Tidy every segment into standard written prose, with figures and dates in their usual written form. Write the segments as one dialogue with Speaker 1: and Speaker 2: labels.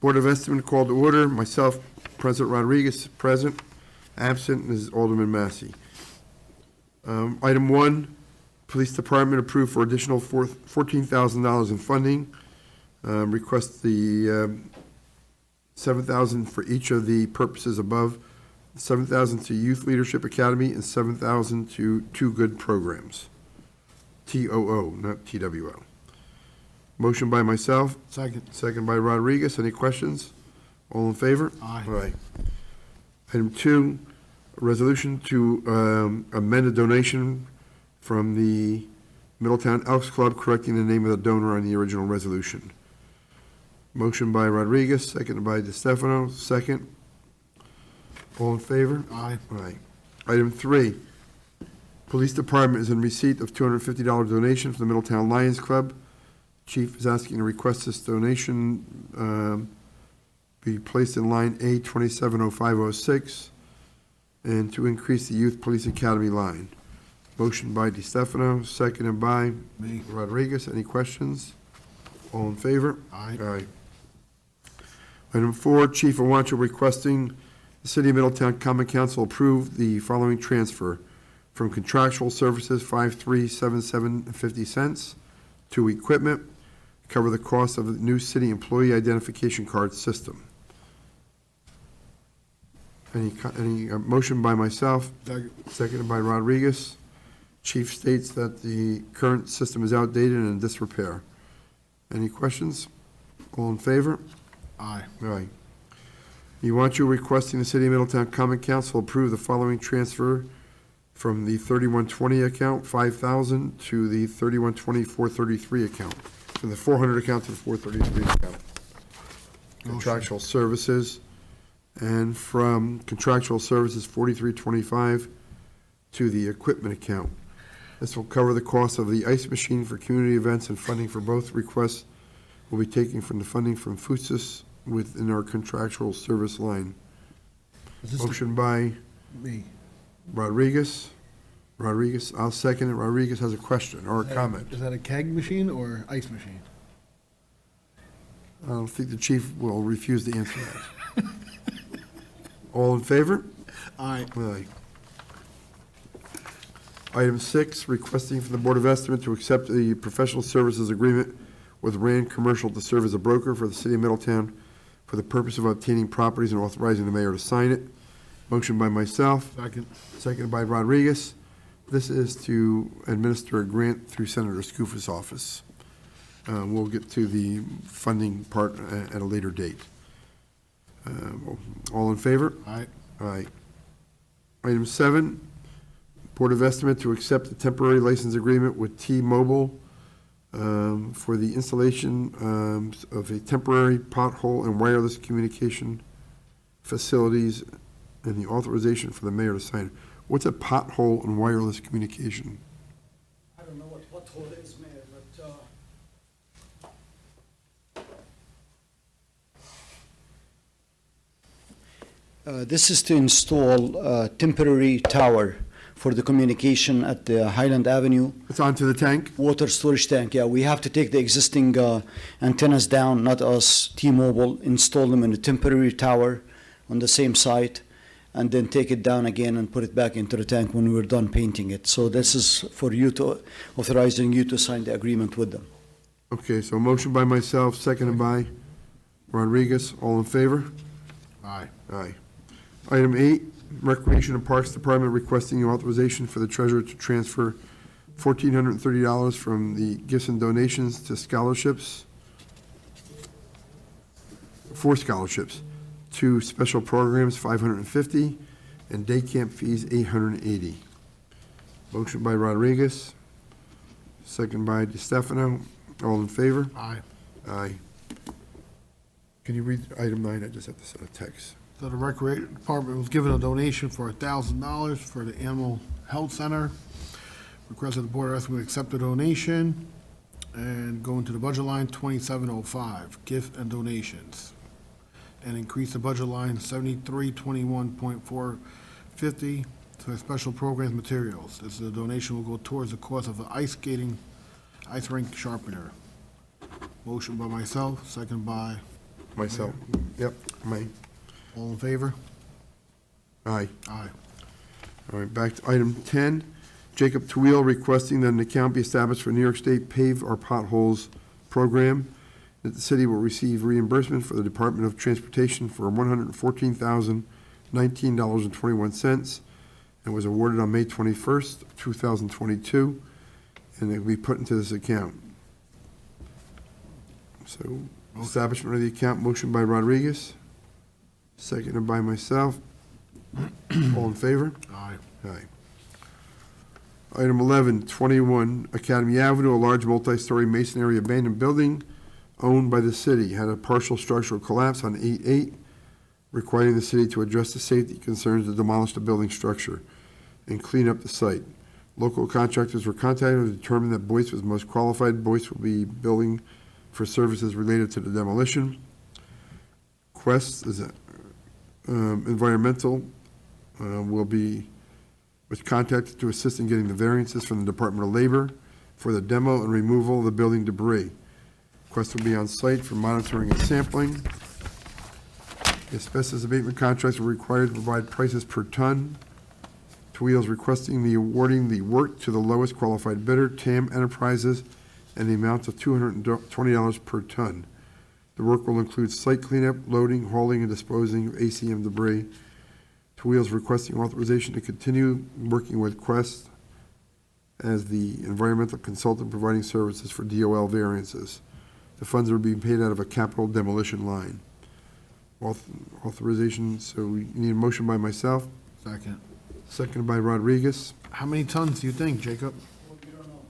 Speaker 1: Board of Estimate called to order. Myself, President Rodriguez, present. Absent is Alderman Massey. Item 1, Police Department approved for additional $14,000 in funding. Request the $7,000 for each of the purposes above. $7,000 to Youth Leadership Academy and $7,000 to Two Good Programs. TOO, not TWO. Motion by myself.
Speaker 2: Second.
Speaker 1: Second by Rodriguez. Any questions? All in favor?
Speaker 2: Aye.
Speaker 1: Aye. Item 2, a resolution to amend a donation from the Middletown Elks Club, correcting the name of the donor on the original resolution. Motion by Rodriguez, seconded by DeStefano. Second. All in favor?
Speaker 2: Aye.
Speaker 1: Aye. Item 3, Police Department is in receipt of $250 donation from the Middletown Lions Club. Chief is asking to request this donation be placed in line A270506 and to increase the Youth Police Academy line. Motion by DeStefano, seconded by
Speaker 2: Me.
Speaker 1: Rodriguez. Any questions? All in favor?
Speaker 2: Aye.
Speaker 1: Aye. Item 4, Chief Awancho requesting the City of Middletown Common Council approve the following transfer from contractual services 5377.50 cents to equipment, cover the cost of the new city employee identification card system. Any motion by myself?
Speaker 2: Second.
Speaker 1: Seconded by Rodriguez. Chief states that the current system is outdated and in disrepair. Any questions? All in favor?
Speaker 2: Aye.
Speaker 1: Aye. You requesting the City of Middletown Common Council approve the following transfer from the 3120 account, $5,000, to the 3120 433 account, from the 400 account to the 433 account. Contractual services, and from contractual services 4325 to the equipment account. This will cover the cost of the ice machine for community events, and funding for both requests will be taken from the funding from FUSIS within our contractual service line. Motion by
Speaker 2: Me.
Speaker 1: Rodriguez. I'll second it. Rodriguez has a question or a comment.
Speaker 2: Is that a keg machine or ice machine?
Speaker 1: I don't think the chief will refuse to answer that. All in favor?
Speaker 2: Aye.
Speaker 1: Aye. Item 6, requesting from the Board of Estimate to accept the professional services agreement with Rand Commercial to serve as a broker for the City of Middletown for the purpose of obtaining properties and authorizing the mayor to sign it. Motion by myself.
Speaker 2: Second.
Speaker 1: Seconded by Rodriguez. This is to administer a grant through Senator Scufa's office. We'll get to the funding part at a later date. All in favor?
Speaker 2: Aye.
Speaker 1: Aye. Item 7, Board of Estimate to accept the temporary license agreement with T-Mobile for the installation of a temporary pothole and wireless communication facilities and the authorization for the mayor to sign it. What's a pothole and wireless communication?
Speaker 3: I don't know what hole it is, Mayor, but
Speaker 4: This is to install a temporary tower for the communication at the Highland Avenue
Speaker 1: It's onto the tank?
Speaker 4: water storage tank. Yeah, we have to take the existing antennas down, not us, T-Mobile, install them in a temporary tower on the same site, and then take it down again and put it back into the tank when we're done painting it. So this is for you to, authorizing you to sign the agreement with them.
Speaker 1: Okay, so motion by myself, seconded by Rodriguez. All in favor?
Speaker 2: Aye.
Speaker 1: Aye. Item 8, Recreation and Parks Department requesting authorization for the treasurer to transfer $1,430 from the gifts and donations to scholarships, for scholarships, to special programs, $550, and day camp fees, $880. Motion by Rodriguez, second by DeStefano. All in favor?
Speaker 2: Aye.
Speaker 1: Aye. Can you read item 9? I just have to send a text.
Speaker 2: So the Recreation Department was given a donation for $1,000 for the Animal Health Center. Requested the Board of Estimate accept the donation and go into the budget line 2705, gift and donations. And increase the budget line 7321.450 to the special programs materials. This is a donation will go towards the cost of an ice rink sharpener. Motion by myself, second by
Speaker 1: Myself, yep, May.
Speaker 2: All in favor?
Speaker 1: Aye.
Speaker 2: Aye.
Speaker 1: All right, back to item 10. Jacob Twill requesting that an account be established for New York State Pave Our Potholes program, that the city will receive reimbursement for the Department of Transportation for $114,019.21, and was awarded on May 21st, 2022, and it will be put into this account. So, establishment of the account, motion by Rodriguez, seconded by myself. All in favor?
Speaker 2: Aye.
Speaker 1: Aye. Item 11, 21 Academy Avenue, a large multi-story masonry abandoned building owned by the city, had a partial structural collapse on 8/8, requiring the city to address the safety concerns to demolish the building structure and clean up the site. Local contractors were contacted and determined that Boyce was most qualified. Boyce will be billing for services related to the demolition. Quest is environmental was contacted to assist in getting the variances from the Department of Labor for the demo and removal of the building debris. Quest will be on site for monitoring and sampling. Asbestos abatement contracts were required to provide prices per ton. Twheel's requesting the awarding the work to the lowest qualified bidder, TAM Enterprises, and the amount of $220 per ton. The work will include site cleanup, loading, hauling, and disposing of ACM debris. Wheels requesting authorization to continue working with Quest as the environmental consultant providing services for DOL variances. The funds are being paid out of a capital demolition line. Authorization, so we need a motion by myself,
Speaker 2: Second.
Speaker 1: seconded by Rodriguez.
Speaker 2: How many tons do you think, Jacob?
Speaker 3: Well, you don't know.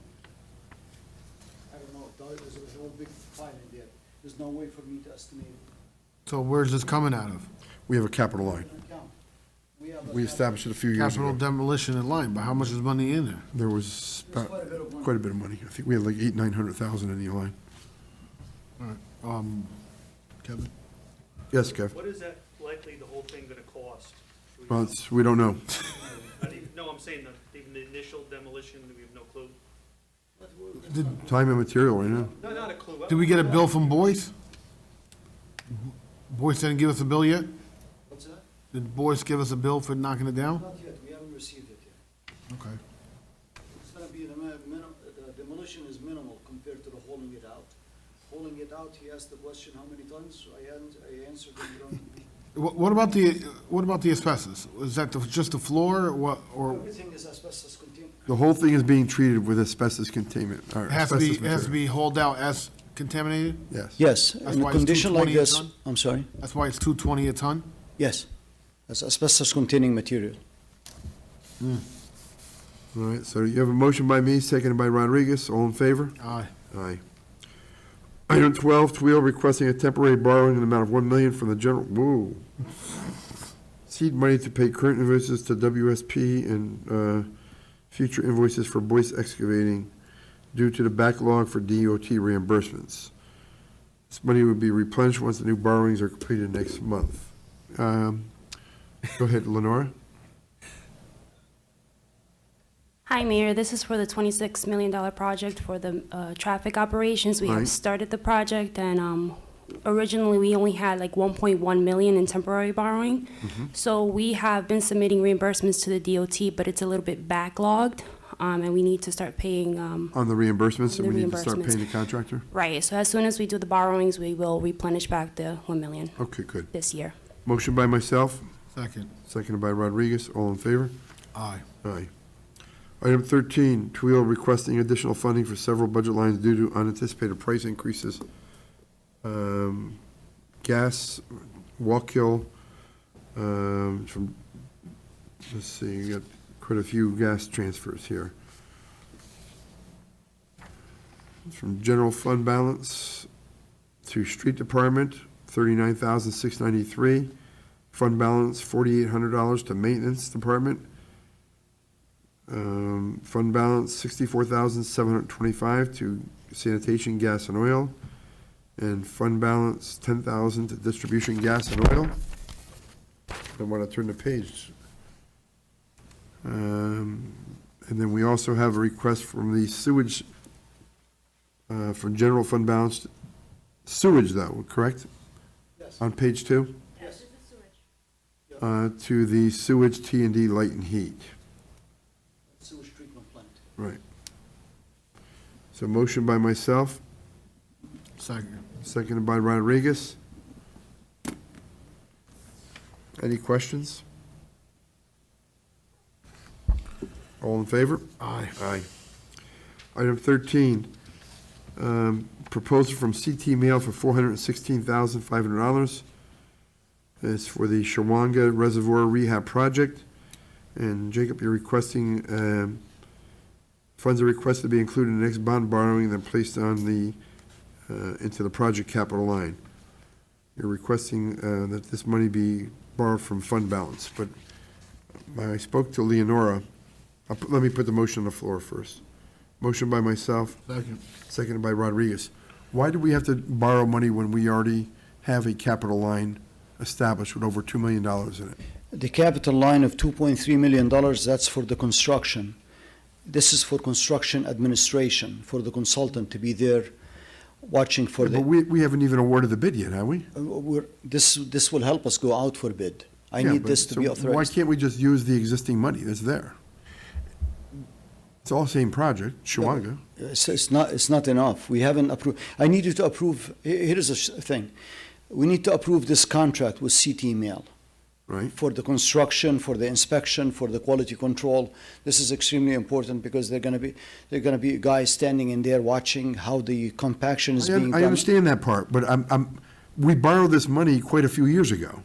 Speaker 3: I don't know, there's a whole big pile in there. There's no way for me to estimate it.
Speaker 2: So where's this coming out of?
Speaker 1: We have a capital line.
Speaker 3: An account. have
Speaker 1: We established it a few years
Speaker 2: Capital
Speaker 1: ago.
Speaker 2: demolition in line, but how much is money in there?
Speaker 1: There was
Speaker 3: There's quite a bit of money.
Speaker 1: quite a bit of money. I think we had like 900,000 in the line.
Speaker 2: All right, Kevin?
Speaker 1: Yes, Kev?
Speaker 5: What is that likely the whole thing gonna cost? Do we
Speaker 1: Well,
Speaker 5: know?
Speaker 1: we don't know.
Speaker 5: Not even- No, I'm saying even the initial demolition, we have no clue.
Speaker 1: Time and material right now.
Speaker 5: No, not a clue.
Speaker 2: Did we get a bill from Boyce? Boyce didn't give us a bill yet?
Speaker 3: What's that?
Speaker 2: Did Boyce give us a bill for knocking it down?
Speaker 3: Not yet, we haven't received it yet.
Speaker 2: Okay.
Speaker 3: It's gonna be, the demolition is minimal compared to the hauling it out. Hauling it out, he asked the question, how many tons? I answered him,
Speaker 2: What about the asbestos? Is that just the floor, or what, or
Speaker 3: everything is asbestos contained.
Speaker 1: The whole thing is being treated with asbestos containment. Or
Speaker 2: it has to be,
Speaker 1: asbestos
Speaker 2: it has to
Speaker 1: material.
Speaker 2: be hauled out as contaminated?
Speaker 1: Yes.
Speaker 4: Yes,
Speaker 2: That's
Speaker 4: in a
Speaker 2: why it's
Speaker 4: condition like
Speaker 2: 220 a
Speaker 4: this,
Speaker 2: ton?
Speaker 4: I'm sorry,
Speaker 2: That's why it's $220 a ton?
Speaker 4: yes, that's asbestos-containing material.
Speaker 1: All right, so you have a motion by me, seconded by Rodriguez. All in favor?
Speaker 2: Aye.
Speaker 1: Aye. Item 12, Tweel requesting a temporary borrowing in the amount of $1 million from the general, seed money to pay current invoices to WSP and future invoices for Boyce Excavating due to the backlog for DOT reimbursements. This money would be replenished once the new borrowings are completed next month. Go ahead, Lenora.
Speaker 6: Hi, Mayor. This is for the $26 million project for the traffic operations. We
Speaker 1: Right.
Speaker 6: have started the project, and originally, we only had like 1.1 million in temporary borrowing. So we have been submitting reimbursements to the DOT, but it's a little bit backlogged, and we need to start paying,
Speaker 1: On the reimbursements, and
Speaker 6: The
Speaker 1: we need to start
Speaker 6: reimbursements.
Speaker 1: paying the contractor?
Speaker 6: right. So as soon as we do the borrowings, we will replenish back the 1 million
Speaker 1: Okay, good.
Speaker 6: this year.
Speaker 1: Motion by myself,
Speaker 2: Second.
Speaker 1: seconded by Rodriguez. All in favor?
Speaker 2: Aye.
Speaker 1: Aye. Item 13, Tweel requesting additional funding for several budget lines due to unanticipated price increases. Gas, Wallkill, from, let's see, you got quite a few gas transfers here. From general fund balance to street department, $39,693. Fund balance, $4,800 to maintenance department. Fund balance, $64,725 to sanitation, gas, and oil. And fund balance, $10,000 to distribution, gas, and oil. I want to turn the page. And then we also have a request from the sewage, from general fund balance, sewage though, correct?
Speaker 3: Yeah, Yes,
Speaker 1: on page 2?
Speaker 3: yes.
Speaker 1: To the sewage T&D light and heat.
Speaker 3: Sewage treatment plant.
Speaker 1: Right. So motion by myself,
Speaker 2: Second.
Speaker 1: seconded by Rodriguez. Any questions? All in favor?
Speaker 2: Aye.
Speaker 1: Aye. Item 13, proposal from CT Mail for $416,500. It's for the Shawanga Reservoir Rehab Project. And Jacob, you're requesting, funds are requested to be included in the next bond borrowing, then placed on the, into the project capital line. You're requesting that this money be borrowed from fund balance, but I spoke to Leonora. Let me put the motion on the floor first. Motion by myself,
Speaker 2: Second.
Speaker 1: seconded by Rodriguez. Why do we have to borrow money when we already have a capital line established with over $2 million in it?
Speaker 4: The capital line of $2.3 million, that's for the construction. This is for construction administration, for the consultant to be there watching for
Speaker 1: But
Speaker 4: the,
Speaker 1: we haven't even awarded the bid yet, have we?
Speaker 4: this will help us go out for bid. I
Speaker 1: Yeah,
Speaker 4: need
Speaker 1: but
Speaker 4: this to
Speaker 1: so
Speaker 4: be
Speaker 1: Why
Speaker 4: authorized.
Speaker 1: can't we just use the existing money that's there? It's all same project, Shawanga.
Speaker 4: It's not enough. We haven't approved. I need you to approve, here's the thing. We need to approve this contract with CT Mail
Speaker 1: Right?
Speaker 4: for the construction, for the inspection, for the quality control. This is extremely important because they're gonna be guys standing in there watching how the compaction is being
Speaker 1: I
Speaker 4: done.
Speaker 1: understand that part, but we borrowed this money quite a few years ago,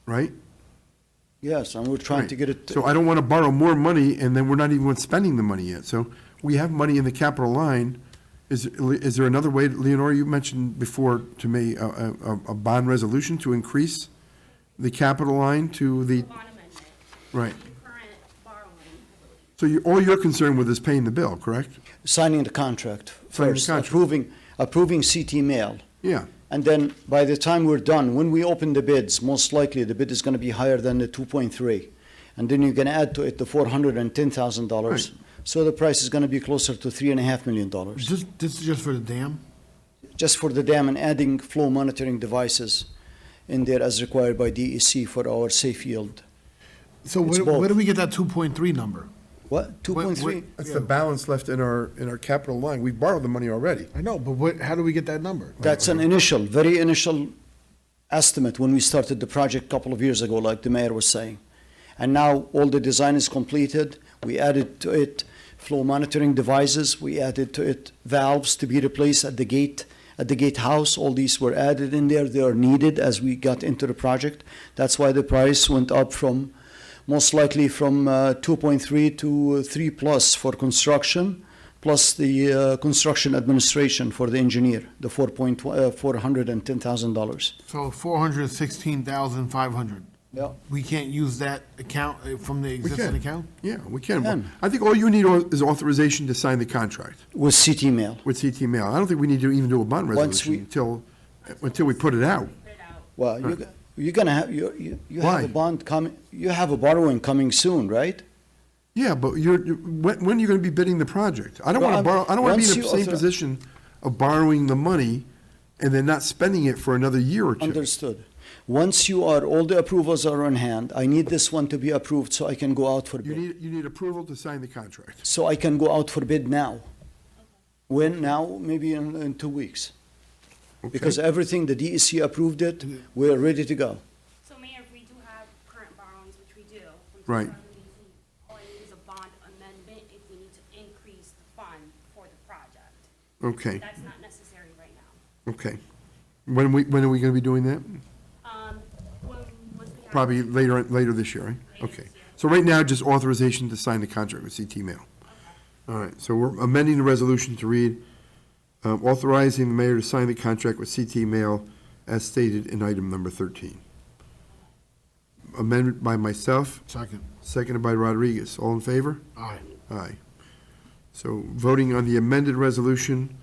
Speaker 1: right?
Speaker 4: Yes, and we're trying to
Speaker 1: Right.
Speaker 4: get it.
Speaker 1: So I don't want to borrow more money, and then we're not even spending the money yet. So we have money in the capital line. Is there another way, Leonora, you mentioned before to me, a bond resolution to increase the capital line to the,
Speaker 6: Bond amendment,
Speaker 1: right?
Speaker 6: current borrowing, I believe.
Speaker 1: So all you're concerned with is paying the bill, correct?
Speaker 4: Signing the contract
Speaker 1: Signing the
Speaker 4: first,
Speaker 1: contract.
Speaker 4: approving CT Mail.
Speaker 1: Yeah.
Speaker 4: And then by the time we're done, when we open the bids, most likely the bid is gonna be higher than the 2.3. And then you're gonna add to it the $410,000.
Speaker 1: Right.
Speaker 4: So the price is gonna be closer to $3.5 million.
Speaker 2: This is just for the dam?
Speaker 4: Just for the dam and adding flow monitoring devices in there as required by DEC for our safe yield.
Speaker 2: So
Speaker 4: It's
Speaker 2: where
Speaker 4: both.
Speaker 2: do we get that 2.3 number?
Speaker 4: What, 2.3?
Speaker 1: That's the balance left in our capital line. We borrowed the money already.
Speaker 2: I know, but how do we get that number?
Speaker 4: That's an initial, very initial estimate when we started the project a couple of years ago, like the mayor was saying. And now all the design is completed. We added to it flow monitoring devices. We added to it valves to be replaced at the gatehouse. All these were added in there. They are needed as we got into the project. That's why the price went up from, most likely from 2.3 to 3 plus for construction, plus the construction administration for the engineer, the $410,000.
Speaker 2: So 416,500.
Speaker 4: Yeah.
Speaker 2: We can't use that account from the existing
Speaker 1: can.
Speaker 2: account?
Speaker 1: Yeah, we can.
Speaker 4: Can.
Speaker 1: I think all you need is authorization to sign the contract
Speaker 4: With CT Mail.
Speaker 1: with CT Mail. I don't think we need to even do a bond
Speaker 4: Once we-
Speaker 1: resolution until we put it out.
Speaker 4: Well, you're gonna have, you have
Speaker 1: Why?
Speaker 4: a bond coming, you have a borrowing coming soon, right?
Speaker 1: Yeah, but when are you gonna be bidding the project? I don't
Speaker 4: Well,
Speaker 1: wanna borrow, I don't wanna be
Speaker 4: once
Speaker 1: in the
Speaker 4: you
Speaker 1: same
Speaker 4: author-
Speaker 1: position of borrowing the money and then not spending it for another year or two.
Speaker 4: Understood. Once all the approvals are on hand, I need this one to be approved so I can go out for bid.
Speaker 1: You need approval to sign the contract.
Speaker 4: So I can go out for bid now. When now? Maybe in 2 weeks.
Speaker 1: Okay?
Speaker 4: Because everything, the DEC approved it, we're ready to go.
Speaker 6: So Mayor, if we do have current borrowings, which we do. from
Speaker 1: Right.
Speaker 6: 2018, all I need is a bond amendment if we need to increase the fund for the project.
Speaker 1: Okay,
Speaker 6: That's not necessary right now.
Speaker 1: okay. When are we gonna be doing that?
Speaker 6: When was the?
Speaker 1: Probably later this year, right? Okay. So right now, just authorization to sign the contract with CT Mail. All right, so we're amending the resolution to read, authorizing the mayor to sign the contract with CT Mail as stated in item number 13. Amendment by myself,
Speaker 2: Second.
Speaker 1: seconded by Rodriguez. All in favor?
Speaker 2: Aye.
Speaker 1: Aye. So voting on the amended resolution,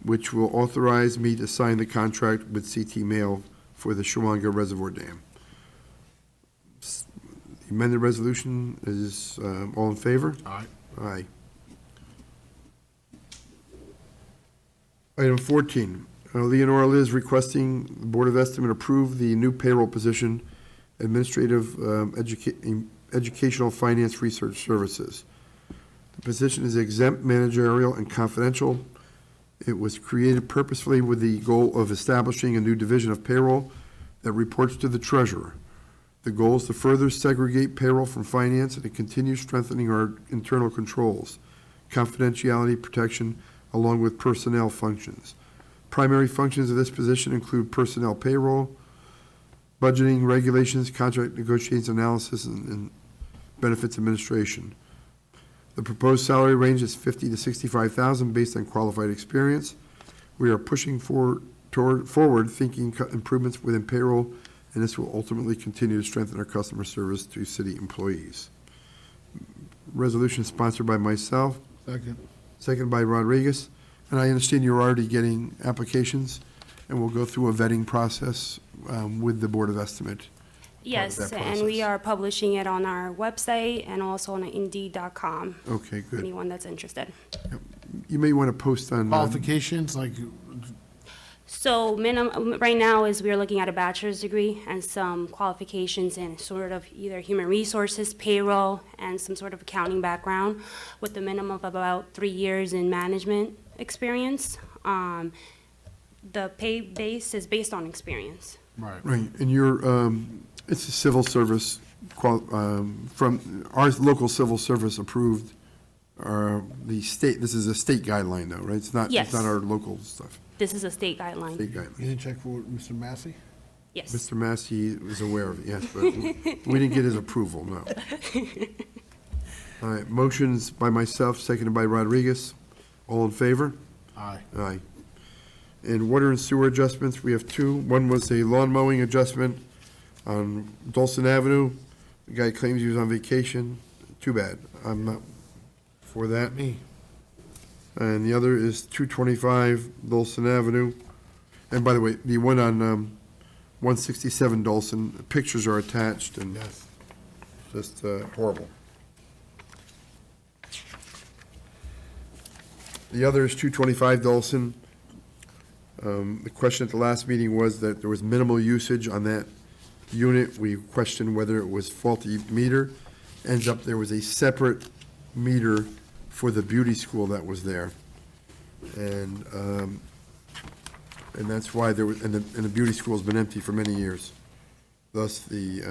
Speaker 1: which will authorize me to sign the contract with CT Mail for the Shawanga Reservoir Dam. The amended resolution is, all in favor?
Speaker 2: Aye.
Speaker 1: Aye. Item 14, Leonora Liz requesting the Board of Estimate approve the new payroll position, Administrative Educational Finance Research Services. The position is exempt, managerial, and confidential. It was created purposefully with the goal of establishing a new division of payroll that reports to the treasurer. The goal is to further segregate payroll from finance and to continue strengthening our internal controls, confidentiality protection, along with personnel functions. Primary functions of this position include personnel payroll, budgeting, regulations, contract negotiations, analysis, and benefits administration. The proposed salary range is $50,000 to $65,000 based on qualified experience. We are pushing forward thinking improvements within payroll, and this will ultimately continue to strengthen our customer service to city employees. Resolution sponsored by myself,
Speaker 2: Second.
Speaker 1: seconded by Rodriguez. And I understand you're already getting applications, and we'll go through a vetting process with the Board of Estimate.
Speaker 6: Yes,
Speaker 1: that
Speaker 6: and we
Speaker 1: process.
Speaker 6: are publishing it on our website and also on Indeed.com,
Speaker 1: Okay, good.
Speaker 6: anyone that's interested.
Speaker 1: You may want to post on.
Speaker 2: Qualifications, like,
Speaker 6: So minimum, right now is we're looking at a bachelor's degree and some qualifications in sort of either human resources, payroll, and some sort of accounting background with a minimum of about 3 years in management experience. The pay base is based on experience.
Speaker 2: right.
Speaker 1: Right, and you're, it's a civil service, from our local civil service approved, the state, this is a state guideline though, right? It's not
Speaker 6: Yes.
Speaker 1: our local stuff,
Speaker 6: This is a state guideline.
Speaker 1: state
Speaker 2: You
Speaker 1: guideline.
Speaker 2: didn't check for Mr. Massey?
Speaker 6: Yes.
Speaker 1: Mr. Massey was aware of it, yes, but we didn't get his approval, no. All right, motions by myself, seconded by Rodriguez. All in favor?
Speaker 2: Aye.
Speaker 1: Aye. And water and sewer adjustments, we have two. One was a lawn mowing adjustment on Dolson Avenue. The guy claims he was on vacation. Too bad. I'm not for that.
Speaker 2: Me.
Speaker 1: And the other is 225 Dolson Avenue. And by the way, the one on 167 Dolson, pictures are attached and
Speaker 2: Yes.
Speaker 1: just horrible. The other is 225 Dolson. The question at the last meeting was that there was minimal usage on that unit. We questioned whether it was faulty meter. Ends up there was a separate meter for the beauty school that was there. And that's why there was, and the beauty school's been empty for many years. Thus, the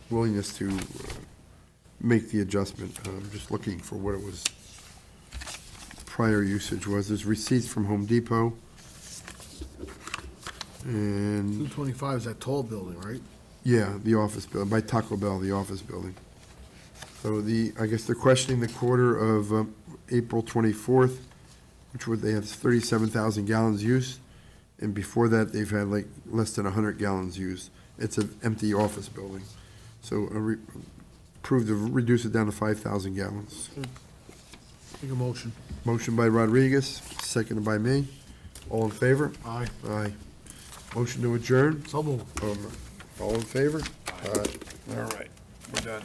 Speaker 1: willingness to make the adjustment. I'm just looking for what it was, prior usage was. There's receipts from Home Depot. And,
Speaker 2: 225 is that tall building, right?
Speaker 1: yeah, the office building, by Taco Bell, the office building. So I guess they're questioning the quarter of April 24th, which would, they had 37,000 gallons used. And before that, they've had like less than 100 gallons used. It's an empty office building. So approved to reduce it down to 5,000 gallons.
Speaker 2: Make a motion.
Speaker 1: Motion by Rodriguez, seconded by me. All in favor?
Speaker 2: Aye.
Speaker 1: Aye. Motion to adjourn?
Speaker 2: So moved.
Speaker 1: All in favor? Aye. All right, we're done.